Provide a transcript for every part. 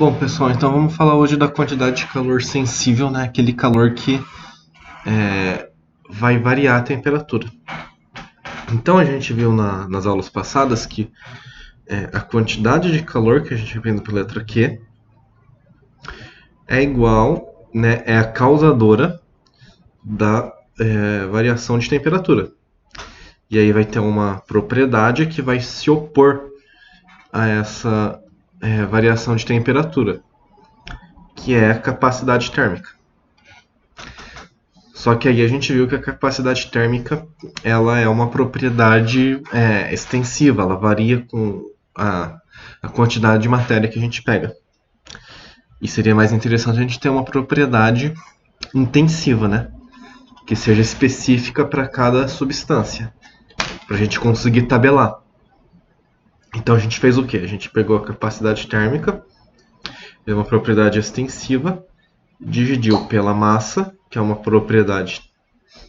Bom, pessoal, então vamos falar hoje da quantidade de calor sensível, né? Aquele calor que vai variar a temperatura. Então a gente viu nas aulas passadas que a quantidade de calor que a gente aprende pela letra Q é igual, né? É a causadora da variação de temperatura. E aí vai ter uma propriedade que vai se opor a essa variação de temperatura, que é a capacidade térmica. Só que aí a gente viu que a capacidade térmica ela é uma propriedade extensiva, ela varia com a quantidade de matéria que a gente pega. E seria mais interessante a gente ter uma propriedade intensiva, né? Que seja específica para cada substância, para a gente conseguir tabelar. Então a gente fez o quê? A gente pegou a capacidade térmica, deu uma propriedade extensiva, dividiu pela massa, que é uma propriedade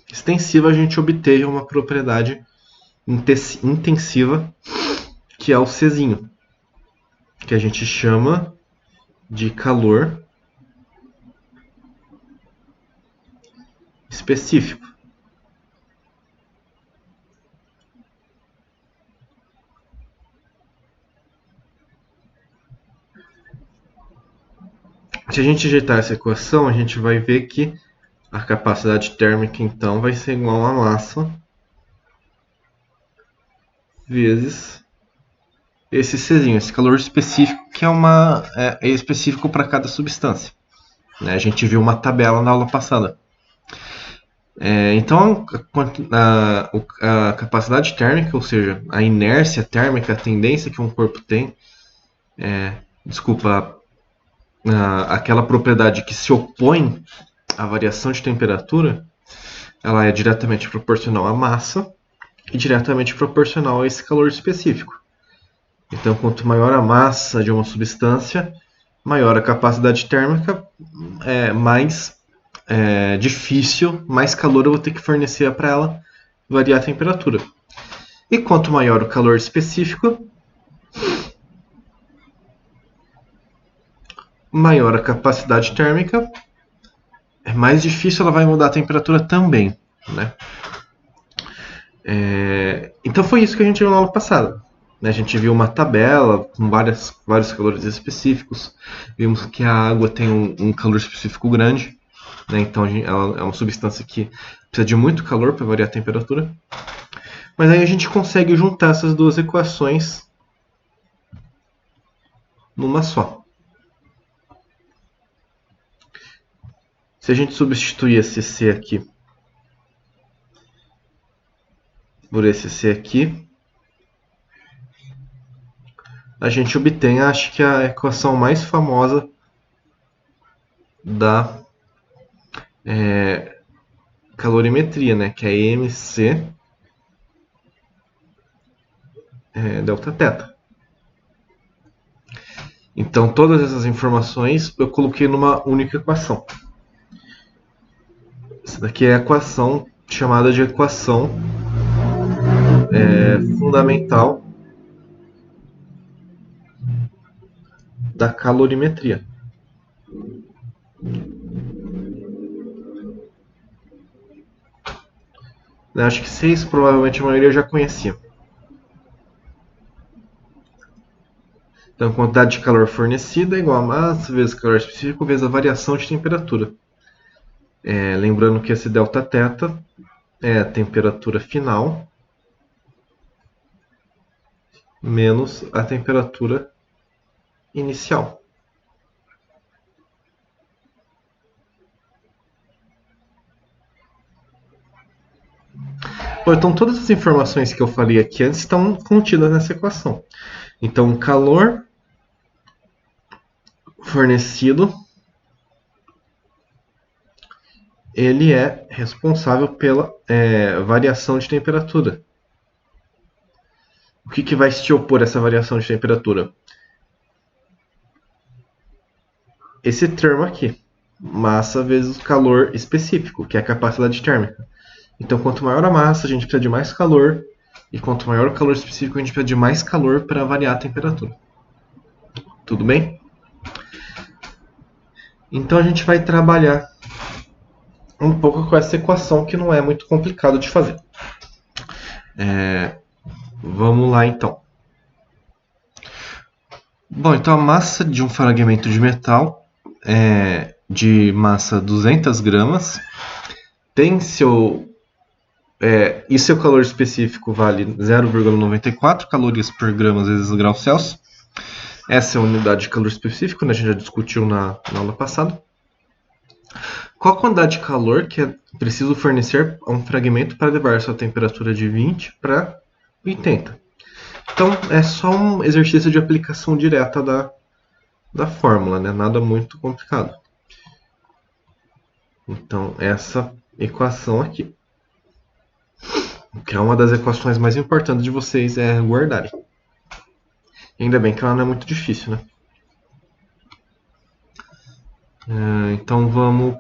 extensiva, a gente obteve uma propriedade intensiva, que é o Czinho, que a gente chama de calor específico. Se a gente ajeitar essa equação, a gente vai ver que a capacidade térmica, então, vai ser igual a massa vezes esse Czinho, esse calor específico, que é específico para cada substância. A gente viu uma tabela na aula passada. Então, a capacidade térmica, ou seja, a inércia térmica, a tendência que um corpo tem, aquela propriedade que se opõe à variação de temperatura, ela é diretamente proporcional à massa e diretamente proporcional a esse calor específico. Então, quanto maior a massa de uma substância, maior a capacidade térmica, mais difícil, mais calor eu vou ter que fornecer para ela variar a temperatura. E quanto maior o calor específico, maior a capacidade térmica, mais difícil ela vai mudar a temperatura também, né? Então foi isso que a gente viu na aula passada. A gente viu uma tabela com vários calores específicos. Vimos que a água tem um calor específico grande, né? Então ela é uma substância que precisa de muito calor para variar a temperatura. Mas aí a gente consegue juntar essas duas equações numa só. Se a gente substituir esse C aqui por esse C aqui, a gente obtém, acho que a equação mais famosa da calorimetria, né? Que é MC delta θ. Então, todas essas informações eu coloquei numa única equação. Essa daqui é a equação chamada de equação fundamental da calorimetria. Eu acho que 6 provavelmente a maioria já conhecia. Então, a quantidade de calor fornecida é igual a massa vezes calor específico vezes a variação de temperatura. Lembrando que esse delta θ é a temperatura final menos a temperatura inicial. Bom, então todas as informações que eu falei aqui antes estão contidas nessa equação. Então, calor fornecido, ele é responsável pela variação de temperatura. O que vai se opor a essa variação de temperatura? Esse termo aqui, massa vezes calor específico, que é a capacidade térmica. Então, quanto maior a massa, a gente precisa de mais calor, e quanto maior o calor específico, a gente precisa de mais calor para variar a temperatura. Tudo bem? Então a gente vai trabalhar um pouco com essa equação que não é muito complicado de fazer. Vamos lá então. Bom, então a massa de um fragmento de metal é de massa 200 gramas, tem e seu calor específico vale 0,94 calorias por grama vezes grau Celsius. Essa é a unidade de calor específico, né? A gente já discutiu na aula passada. Qual a quantidade de calor que é preciso fornecer a um fragmento para levar sua temperatura de 20 para 80? Então, é só um exercício de aplicação direta da fórmula, né? Nada muito complicado. Então, essa equação aqui, que é uma das equações mais importantes de vocês guardarem. Ainda bem que ela não é muito difícil, né? Então, vamos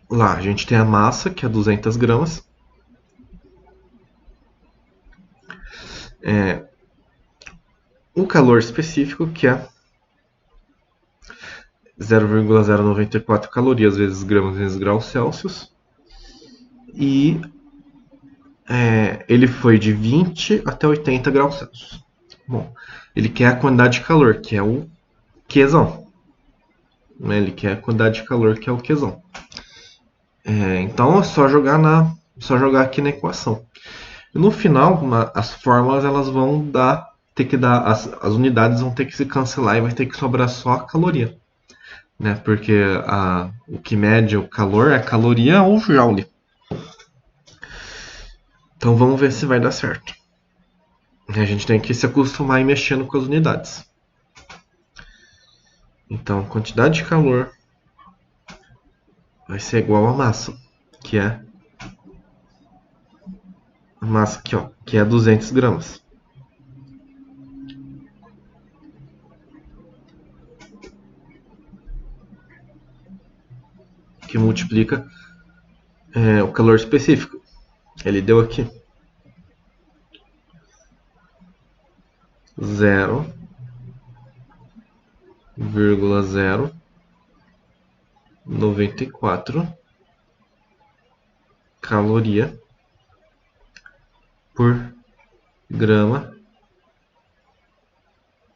lá. A gente tem a massa, que é 200 gramas. O calor específico, que é 0,094 calorias vezes gramas vezes graus Celsius. E ele foi de 20 até 80 graus Celsius. Bom, ele quer a quantidade de calor, que é o Qzão. Ele quer a quantidade de calor, que é o Qzão. Então é só jogar aqui na equação. E no final, as fórmulas elas vão ter que dar, as unidades vão ter que se cancelar e vai ter que sobrar só a caloria, né? Porque o que mede o calor é caloria ou joule. Então vamos ver se vai dar certo. A gente tem que se acostumar e mexendo com as unidades. Então, quantidade de calor vai ser igual a massa, que é a massa aqui, ó, que é 200 gramas. Que multiplica o calor específico. Ele deu aqui 0,094 caloria por grama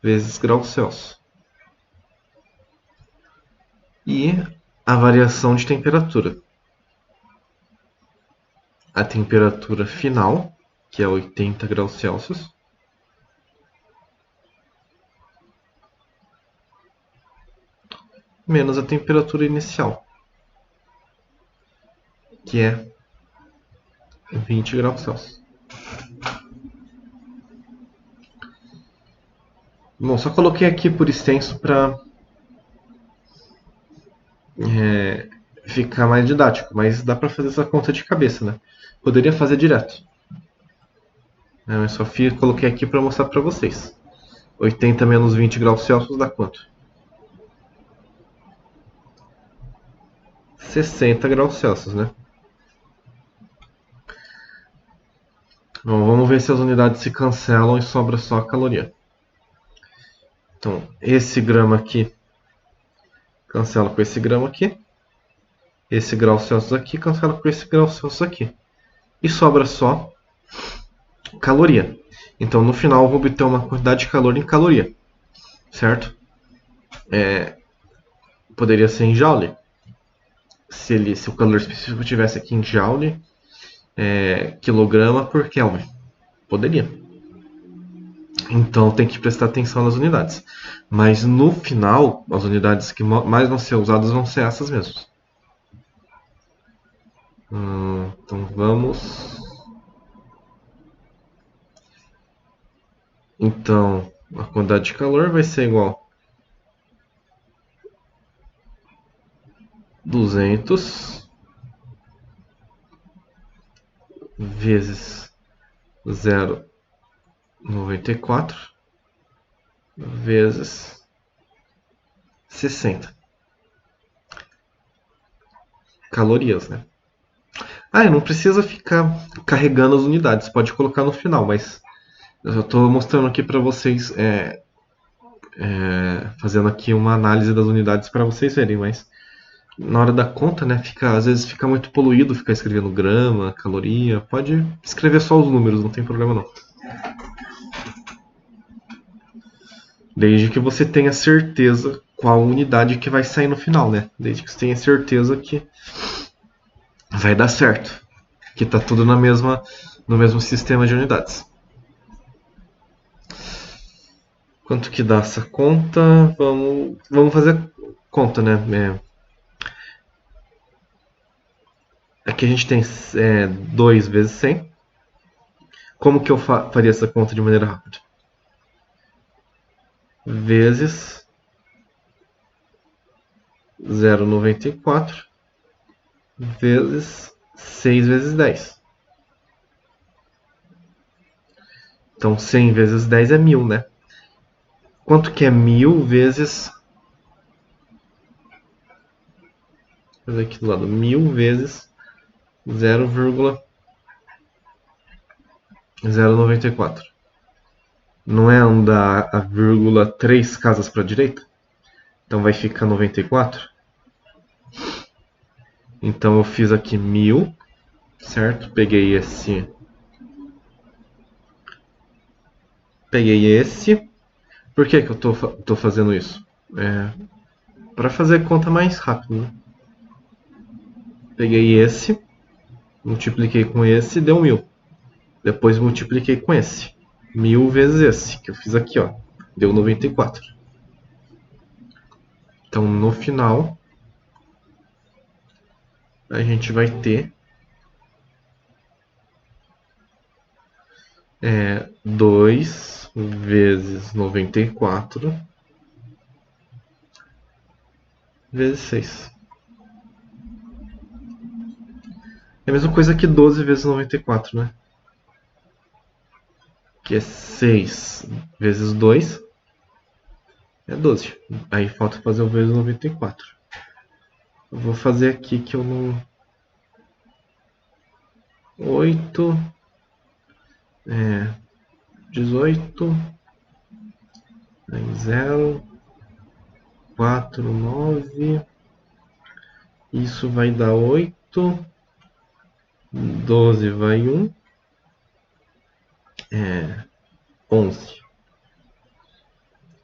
vezes graus Celsius. E a variação de temperatura. A temperatura final, que é 80 graus Celsius, menos a temperatura inicial, que é 20 graus Celsius. Bom, só coloquei aqui por extenso para ficar mais didático, mas dá para fazer essa conta de cabeça, né? Poderia fazer direto. Eu só coloquei aqui para mostrar para vocês. 80 menos 20 graus Celsius dá quanto? 60 graus Celsius, né? Bom, vamos ver se as unidades se cancelam e sobra só a caloria. Então, esse grama aqui cancela com esse grama aqui. Esse grau Celsius aqui cancela com esse grau Celsius aqui. E sobra só caloria. Então, no final, eu vou obter uma quantidade de calor em caloria. Certo? Poderia ser em joule. Se o calor específico tivesse aqui em joule, quilograma por Kelvin. Poderia. Então tem que prestar atenção nas unidades. Mas no final, as unidades que mais vão ser usadas vão ser essas mesmas. Então vamos. Então a quantidade de calor vai ser igual a 200 vezes 0,94 vezes 60 calorias, né? Não precisa ficar carregando as unidades, pode colocar no final, mas eu estou mostrando aqui para vocês fazendo aqui uma análise das unidades para vocês verem, mas na hora da conta, né, às vezes fica muito poluído ficar escrevendo grama, caloria. Pode escrever só os números, não tem problema não. Desde que você tenha certeza qual unidade que vai sair no final, né? Desde que você tenha certeza que vai dar certo, que tá tudo no mesmo sistema de unidades. Quanto que dá essa conta? Vamos fazer a conta, né? Aqui a gente tem 2 vezes 100. Como que eu faria essa conta de maneira rápida? Vezes 0,94 vezes 6 vezes 10. Então 100 vezes 10 é 1000, né? Quanto que é 1000 vezes... Vou fazer aqui do lado. 1000 vezes 0,094. Não é andar a vírgula 3 casas para a direita? Então vai ficar 94. Então eu fiz aqui 1000, certo? Peguei esse. Por que eu tô fazendo isso? Para fazer conta mais rápido, né? Peguei esse, multipliquei com esse, deu 1000. Depois multipliquei com esse. 1000 vezes esse, que eu fiz aqui, ó. Deu 94. Então, no final, a gente vai ter 2 vezes 94 vezes 6. É a mesma coisa que 12 vezes 94, né? Que é 6 vezes 2 é 12. Aí falta fazer o vezes 94. Eu vou fazer aqui que eu não... 8... 18... 0... 4, 9... Isso vai dar 8... 12 vai 1... 11.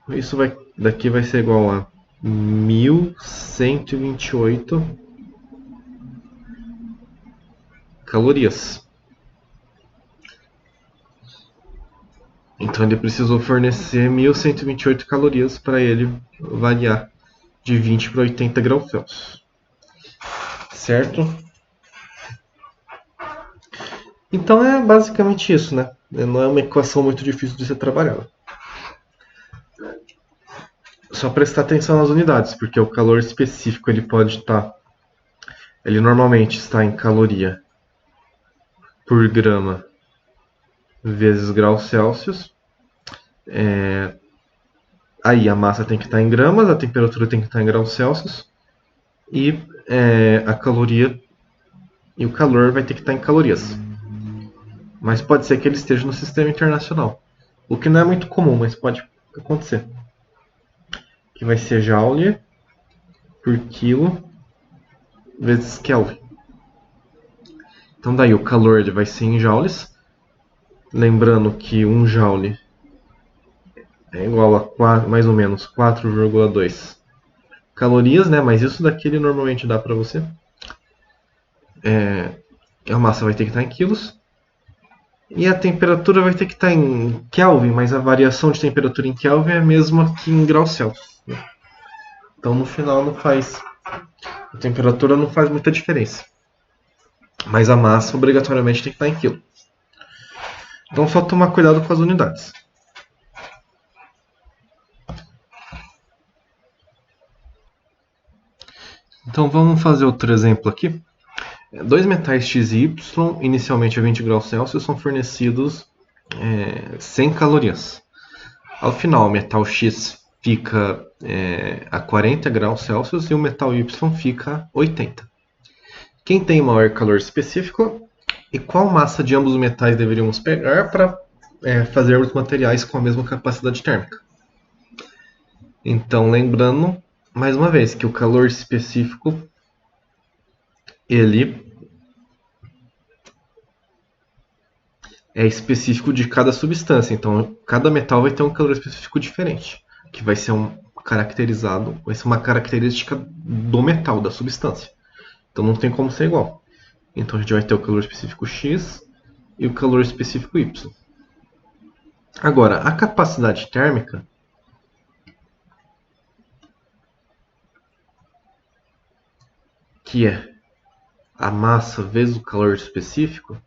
Isso daqui vai ser igual a 1128 calorias. Então ele precisou fornecer 1128 calorias para ele variar de 20 para 80 graus Celsius. Certo? Então é basicamente isso, né? Não é uma equação muito difícil de ser trabalhada. Só prestar atenção nas unidades, porque o calor específico ele pode estar... Ele normalmente está em caloria por grama vezes graus Celsius. Aí a massa tem que estar em gramas, a temperatura tem que estar em graus Celsius e a caloria e o calor vai ter que estar em calorias. Mas pode ser que ele esteja no sistema internacional, o que não é muito comum, mas pode acontecer. Que vai ser joule por quilo vezes Kelvin. Então daí o calor ele vai ser em joules. Lembrando que 1 joule é igual a mais ou menos 4,2 calorias, né? Mas isso daqui ele normalmente dá para você. A massa vai ter que estar em quilos. E a temperatura vai ter que estar em Kelvin, mas a variação de temperatura em Kelvin é a mesma que em graus Celsius. Então no final não faz... A temperatura não faz muita diferença. Mas a massa obrigatoriamente tem que estar em quilo. Então só tomar cuidado com as unidades. Então vamos fazer outro exemplo aqui. 2 metais X e Y, inicialmente a 20 graus Celsius, são fornecidos 100 calorias. Ao final, o metal X fica a 40 graus Celsius e o metal Y fica a 80. Quem tem maior calor específico e qual massa de ambos os metais deveríamos pegar para fazermos materiais com a mesma capacidade térmica? Então, lembrando, mais uma vez, que o calor específico, ele é específico de cada substância. Então, cada metal vai ter um calor específico diferente, que vai ser caracterizado, vai ser uma característica do metal, da substância. Então, não tem como ser igual. Então, a gente vai ter o calor específico X e o calor específico Y. Agora, a capacidade térmica, que é a massa vezes o calor específico,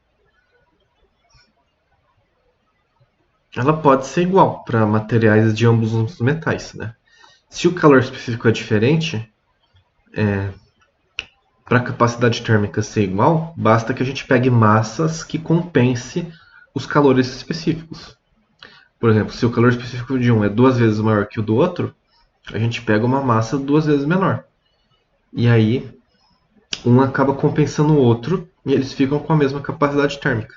ela pode ser igual para materiais de ambos os metais, né? Se o calor específico é diferente, para a capacidade térmica ser igual, basta que a gente pegue massas que compense os calores específicos. Por exemplo, se o calor específico de um é 2 vezes maior que o do outro, a gente pega uma massa 2 vezes menor. E aí, um acaba compensando o outro e eles ficam com a mesma capacidade térmica.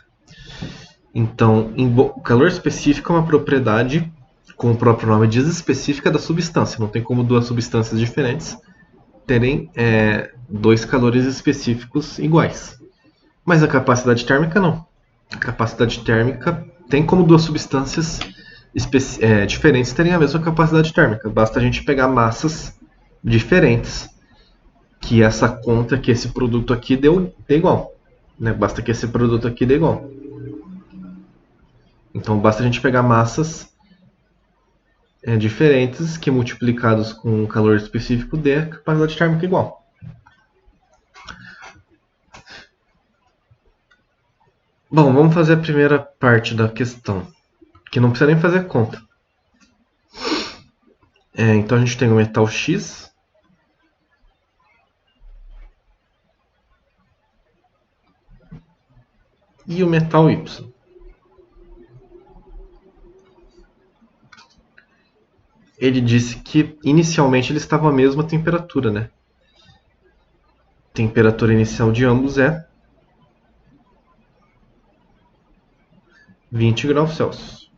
Então, o calor específico é uma propriedade, como o próprio nome diz, específica da substância. Não tem como duas substâncias diferentes terem dois calores específicos iguais. Mas a capacidade térmica não. A capacidade térmica tem como duas substâncias diferentes terem a mesma capacidade térmica. Basta a gente pegar massas diferentes que essa conta que esse produto aqui dê igual. Né? Basta que esse produto aqui dê igual. Então basta a gente pegar massas diferentes que multiplicados com um calor específico dê capacidade térmica igual. Bom, vamos fazer a primeira parte da questão, que não precisa nem fazer conta. Então a gente tem o metal X e o metal Y. Ele disse que inicialmente eles estavam à mesma temperatura, né? A temperatura inicial de ambos é 20 graus Celsius.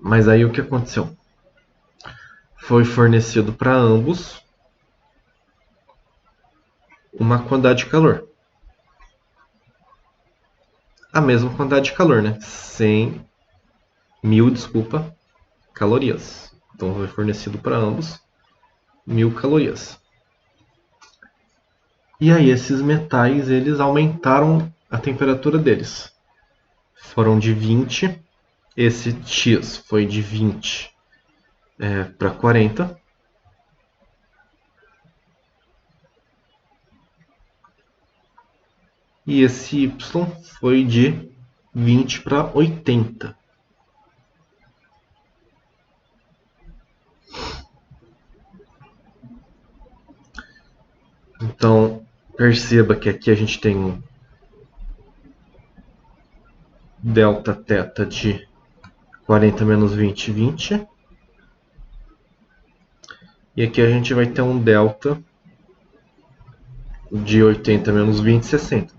Mas aí o que aconteceu? Foi fornecido para ambos uma quantidade de calor. A mesma quantidade de calor, né? 1000 calorias. Então foi fornecido para ambos 1000 calorias. E aí esses metais eles aumentaram a temperatura deles. Foram de 20, esse X foi de 20 para 40. E esse Y foi de 20 para 80. Então, perceba que aqui a gente tem um delta θ de 40 menos 20, 20. E aqui a gente vai ter um delta de 80 menos 20, 60.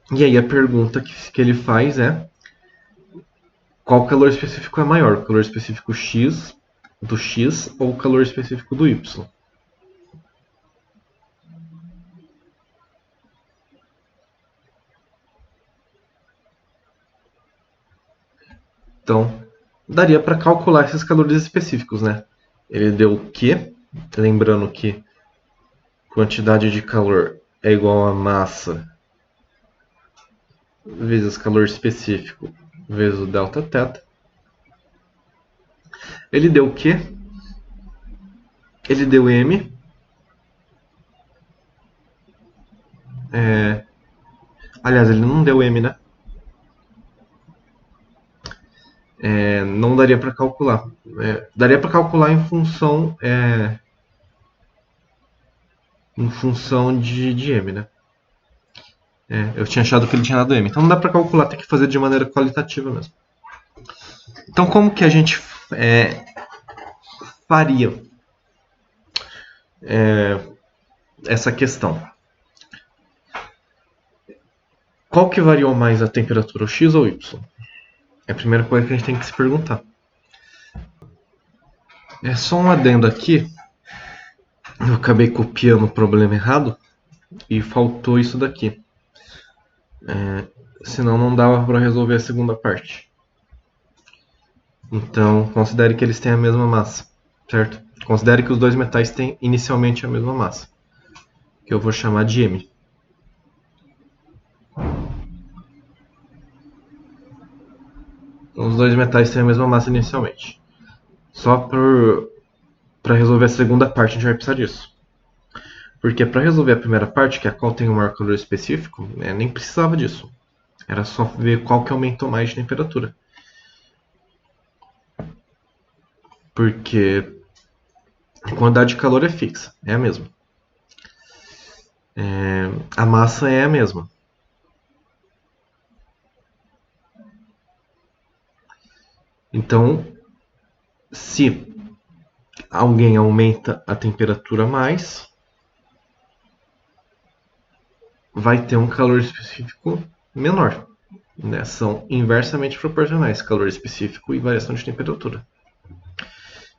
E aí a pergunta que ele faz é: qual calor específico é maior? O calor específico X do X ou o calor específico do Y? Então, daria para calcular esses calores específicos, né? Ele deu o Q, lembrando que quantidade de calor é igual a massa vezes calor específico vezes o delta θ. Ele deu o Q, ele deu M, aliás, ele não deu M, né? Não daria para calcular. Daria para calcular em função de M, né? Eu tinha achado que ele tinha dado M. Então não dá para calcular, tem que fazer de maneira qualitativa mesmo. Então como que a gente faria essa questão? qual que variou mais, a temperatura, o X ou o Y? É a primeira coisa que a gente tem que se perguntar. É só um adendo aqui. Eu acabei copiando o problema errado e faltou isso daqui. Senão não dava para resolver a segunda parte. Então, considere que eles têm a mesma massa, certo? Considere que os dois metais têm inicialmente a mesma massa, que eu vou chamar de M. Então, os dois metais têm a mesma massa inicialmente. Só para resolver a segunda parte a gente vai precisar disso. Porque para resolver a primeira parte, que é a qual tem o maior calor específico, nem precisava disso. Era só ver qual que aumentou mais de temperatura. Porque a quantidade de calor é fixa, é a mesma. A massa é a mesma. Então, se alguém aumenta a temperatura mais, vai ter um calor específico menor. Né? São inversamente proporcionais, calor específico e variação de temperatura.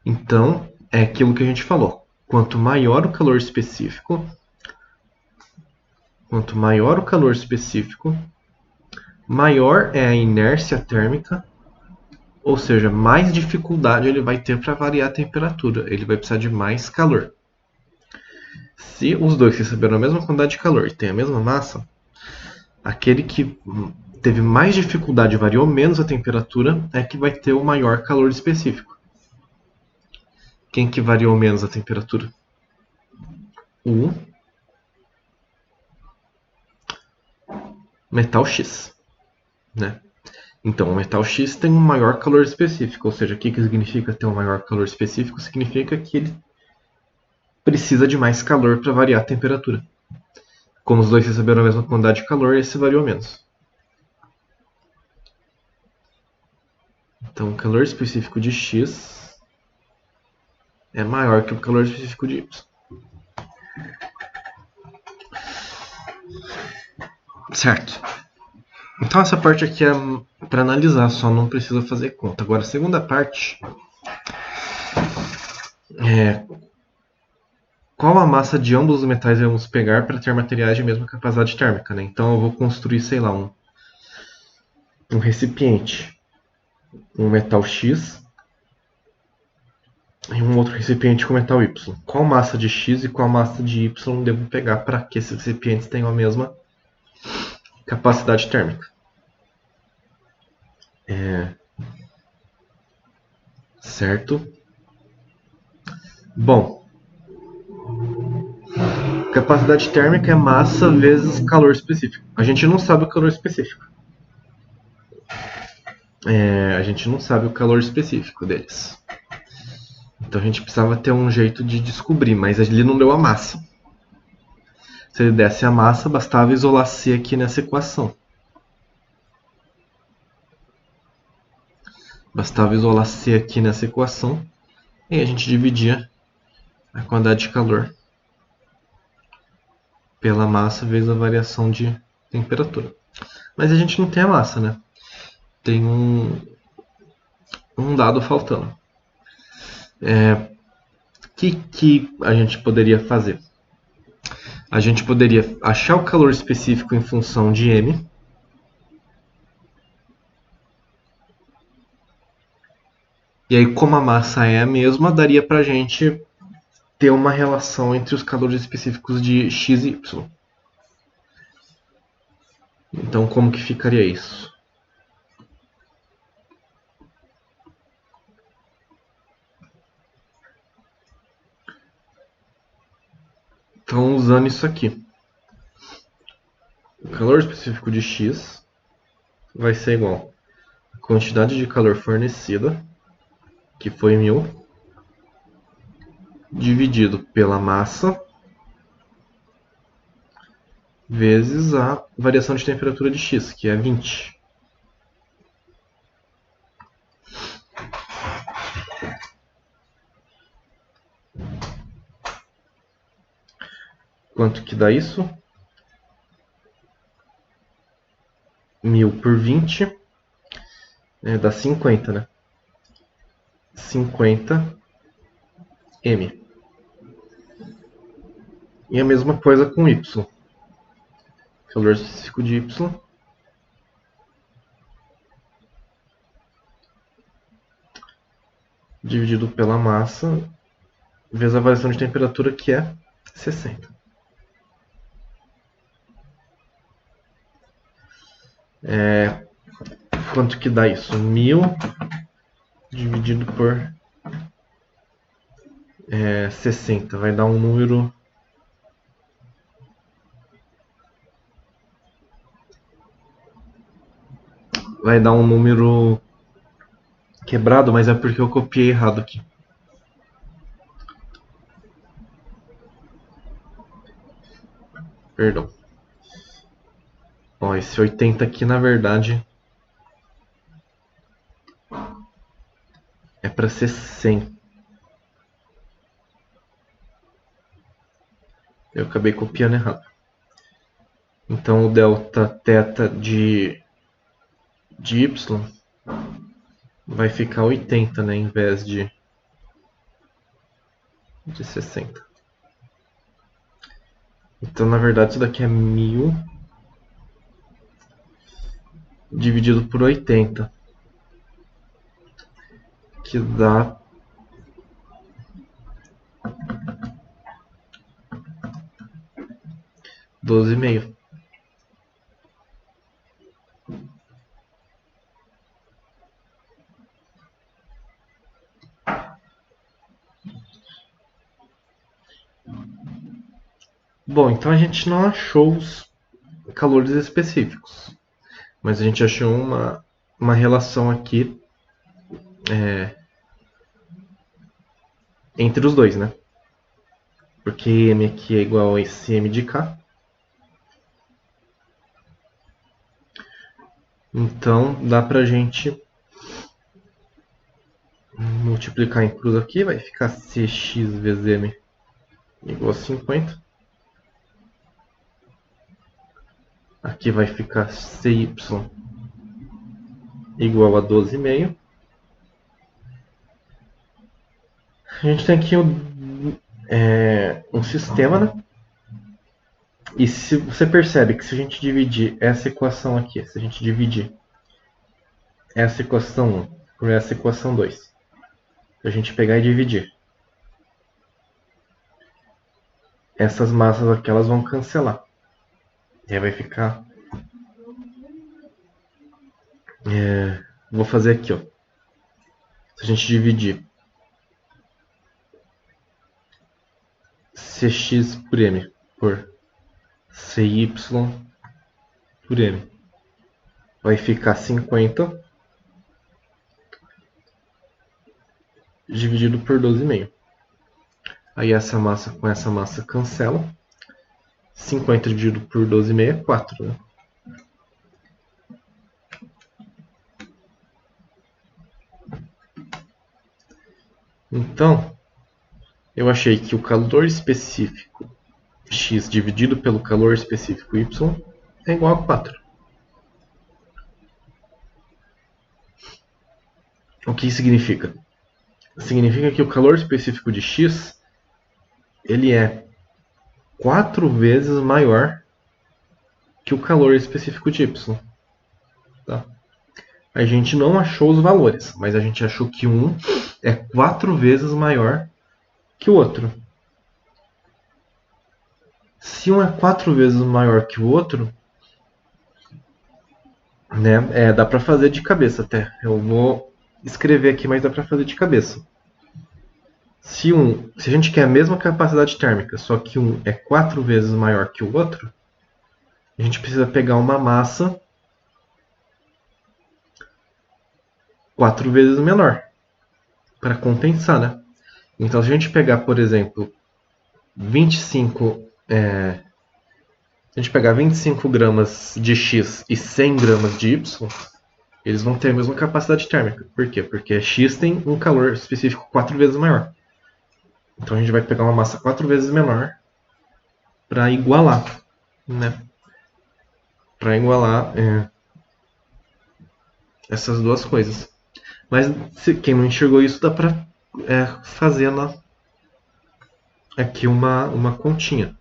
Então, é aquilo que a gente falou. Quanto maior o calor específico, maior é a inércia térmica, ou seja, mais dificuldade ele vai ter para variar a temperatura. Ele vai precisar de mais calor. Se os dois receberam a mesma quantidade de calor e têm a mesma massa, aquele que teve mais dificuldade e variou menos a temperatura é que vai ter o maior calor específico. Quem que variou menos a temperatura? O metal X, né? Então, o metal X tem um maior calor específico, ou seja, o que significa ter um maior calor específico? Significa que ele precisa de mais calor para variar a temperatura. Como os dois receberam a mesma quantidade de calor, esse variou menos. Então, o calor específico de X é maior que o calor específico de Y. Certo. Então, essa parte aqui é para analisar, só não precisa fazer conta. Agora, a segunda parte é qual a massa de ambos os metais vamos pegar para ter materiais de mesma capacidade térmica. Né? Então, eu vou construir, sei lá, um recipiente, um metal X e um outro recipiente com metal Y. Qual massa de X e qual massa de Y devo pegar para que esses recipientes tenham a mesma capacidade térmica? Certo? Bom, capacidade térmica é massa vezes calor específico. A gente não sabe o calor específico. A gente não sabe o calor específico deles. Então a gente precisava ter um jeito de descobrir, mas ele não deu a massa. Se ele desse a massa, bastava isolar C aqui nessa equação. Bastava isolar C aqui nessa equação e a gente dividia a quantidade de calor pela massa vezes a variação de temperatura. Mas a gente não tem a massa, né? Tem um dado faltando. O que a gente poderia fazer? A gente poderia achar o calor específico em função de M. E aí, como a massa é a mesma, daria pra gente ter uma relação entre os calores específicos de X e Y. Então, como que ficaria isso? Então, usando isso aqui, o calor específico de X vai ser igual à quantidade de calor fornecida, que foi 1000, dividido pela massa, vezes a variação de temperatura de X, que é 20. Quanto que dá isso? 1000 por 20 dá 50, né? 50 m. E a mesma coisa com y. Calor específico de y dividido pela massa vezes a variação de temperatura, que é 60. Quanto que dá isso? 1000 dividido por 60. Vai dar um número... Vai dar um número quebrado, mas é porque eu copiei errado aqui. Perdão. Ó, esse 80 aqui, na verdade, é para ser 100. Eu acabei copiando errado. Então o delta θ de y vai ficar 80, né, em vez de 60. Então, na verdade, isso daqui é 1000 dividido por 80, que dá 12,5. Bom, então a gente não achou os calores específicos, mas a gente achou uma relação aqui entre os dois, né? Porque M aqui é igual a esse M de cá. Então dá pra gente multiplicar em cruz aqui, vai ficar Cx vezes M igual a 50. Aqui vai ficar Cy igual a 12,5. A gente tem aqui um sistema, né? E se você percebe que se a gente dividir essa equação aqui, se a gente dividir essa equação 1 por essa equação 2, se a gente pegar e dividir, essas massas aqui elas vão cancelar. E aí vai ficar... vou fazer aqui, ó. Se a gente dividir Cx por M por Cy por M, vai ficar 50 dividido por 12,5. Aí essa massa com essa massa cancela. 50 dividido por 12,5 é 4, né? Então, eu achei que o calor específico X dividido pelo calor específico Y é igual a 4. O que significa? Significa que o calor específico de X ele é 4 vezes maior que o calor específico de Y. Tá? A gente não achou os valores, mas a gente achou que um é 4 vezes maior que o outro. Se um é 4 vezes maior que o outro, né, dá para fazer de cabeça até. Eu vou escrever aqui, mas dá para fazer de cabeça. Se a gente quer a mesma capacidade térmica, só que um é 4 vezes maior que o outro, a gente precisa pegar uma massa 4 vezes menor para compensar, né? Então, se a gente pegar, por exemplo, 25 gramas de X e 100 gramas de Y, eles vão ter a mesma capacidade térmica. Por quê? Porque X tem um calor específico 4 vezes maior. Então a gente vai pegar uma massa 4 vezes menor para igualar, né? Para igualar essas duas coisas. Mas quem não enxergou isso, dá para fazer aqui uma continha.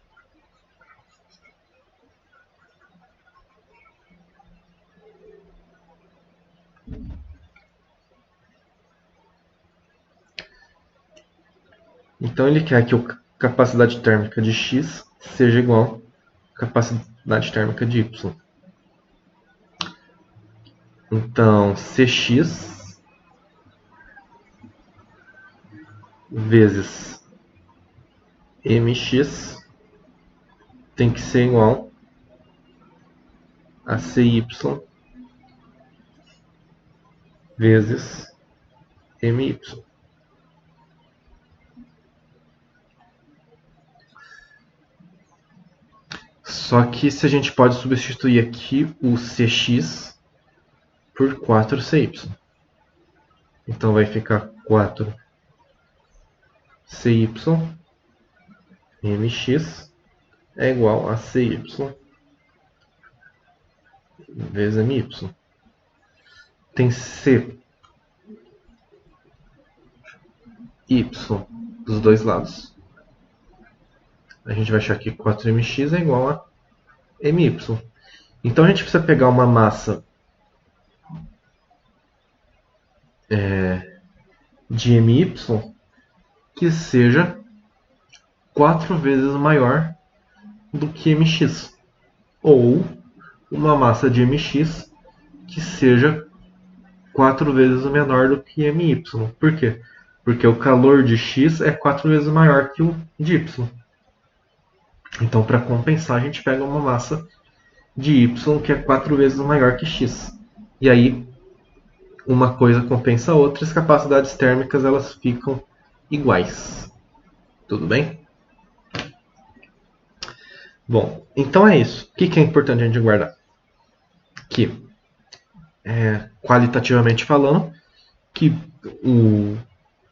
Então ele quer que a capacidade térmica de X seja igual à capacidade térmica de Y. Então Cx vezes Mx tem que ser igual a Cy vezes My. Só que se a gente pode substituir aqui o Cx por 4Cy. Então vai ficar 4Cy Mx é igual a Cy vezes My. Tem C y dos dois lados. A gente vai achar que 4mx é igual a my. Então a gente precisa pegar uma massa de my que seja 4 vezes maior do que mx. Ou uma massa de mx que seja 4 vezes menor do que my. Por quê? Porque o calor de x é 4 vezes maior que o de y. Então, para compensar, a gente pega uma massa de y que é 4 vezes maior que x. E aí, uma coisa compensa a outra, as capacidades térmicas elas ficam iguais. Tudo bem? Bom, então é isso. O que é importante a gente guardar? Que, qualitativamente falando, que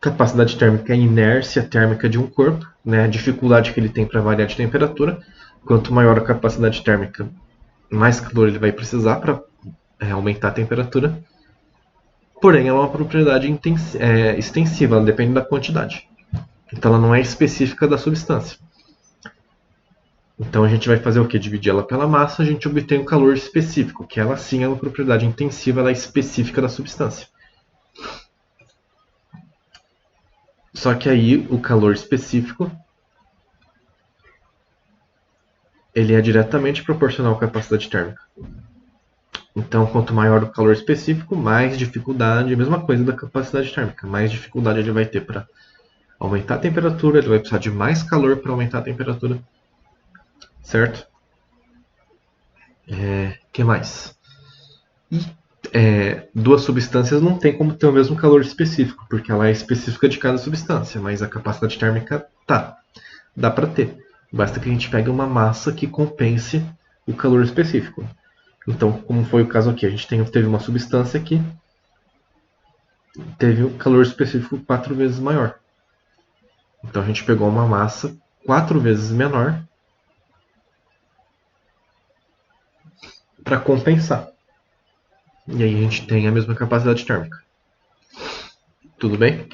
capacidade térmica é a inércia térmica de um corpo, né, a dificuldade que ele tem para variar de temperatura. Quanto maior a capacidade térmica, mais calor ele vai precisar para aumentar a temperatura. Porém, ela é uma propriedade extensiva, ela depende da quantidade. Então, ela não é específica da substância. Então, a gente vai fazer o quê? Dividir ela pela massa, a gente obtém um calor específico, que ela sim é uma propriedade intensiva, ela é específica da substância. Só que aí, o calor específico, ele é diretamente proporcional à capacidade térmica. Então, quanto maior o calor específico, mais dificuldade, a mesma coisa da capacidade térmica, mais dificuldade ele vai ter para aumentar a temperatura, ele vai precisar de mais calor para aumentar a temperatura, certo? Que mais? E duas substâncias não tem como ter o mesmo calor específico, porque ela é específica de cada substância, mas a capacidade térmica dá para ter. Basta que a gente pegue uma massa que compense o calor específico. Então, como foi o caso aqui, a gente teve uma substância que teve um calor específico 4 vezes maior. Então a gente pegou uma massa 4 vezes menor para compensar. E aí a gente tem a mesma capacidade térmica. Tudo bem?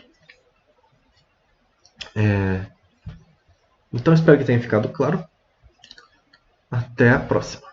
Então espero que tenha ficado claro. Até a próxima.